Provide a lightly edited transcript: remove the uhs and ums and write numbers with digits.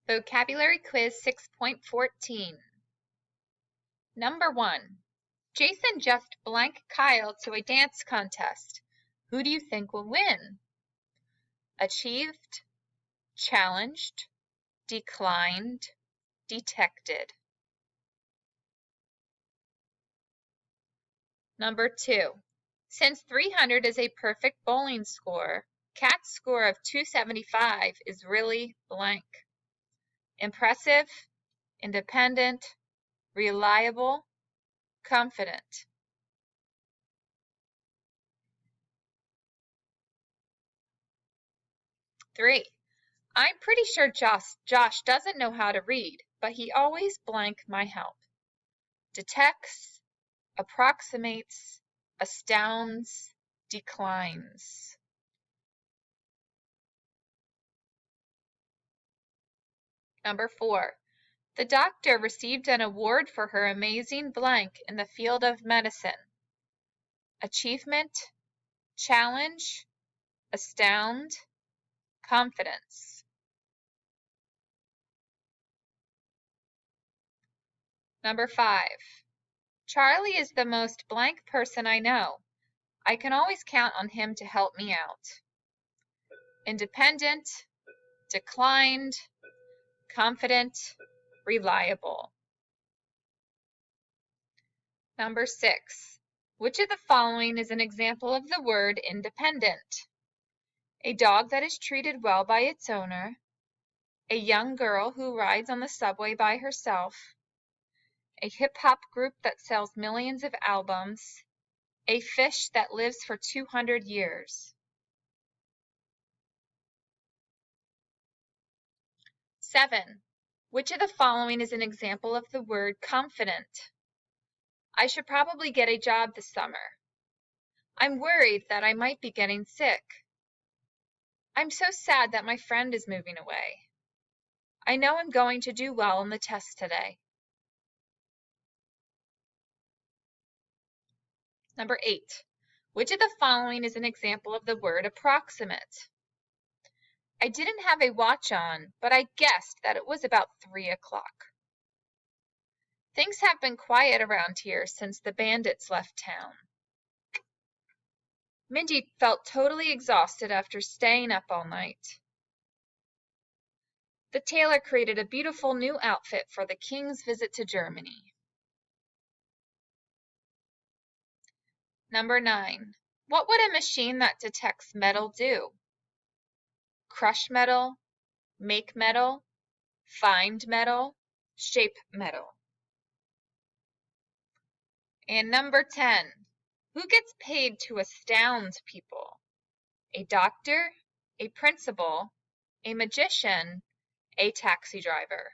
Vocabulary Quiz 6.14. Number 1. Jason just blank Kyle to a dance contest. Who do you think will win? Achieved, challenged, declined, detected. Number 2. Since 300 is a perfect bowling score, Kat's score of 275 is really blank. Impressive, independent, reliable, confident. Three. I'm pretty sure Josh doesn't know how to read, but he always blank my help. Detects, approximates, astounds, declines. Number 4. The doctor received an award for her amazing blank in the field of medicine. Achievement, challenge, astound, confidence. Number 5. Charlie is the most blank person I know. I can always count on him to help me out. Independent, declined, confident, reliable. Number 6. Which of the following is an example of the word independent? A dog that is treated well by its owner, a young girl who rides on the subway by herself, a hip-hop group that sells millions of albums, a fish that lives for 200 years. 7. Which of the following is an example of the word confident? I should probably get a job this summer. I'm worried that I might be getting sick. I'm so sad that my friend is moving away. I know I'm going to do well on the test today. Number 8. Which of the following is an example of the word approximate? I didn't have a watch on, but I guessed that it was about 3 o'clock. Things have been quiet around here since the bandits left town. Mindy felt totally exhausted after staying up all night. The tailor created a beautiful new outfit for the king's visit to Germany. Number 9. What would a machine that detects metal do? Crush metal, make metal, find metal, shape metal. And number 10. Who gets paid to astound people? A doctor, a principal, a magician, a taxi driver.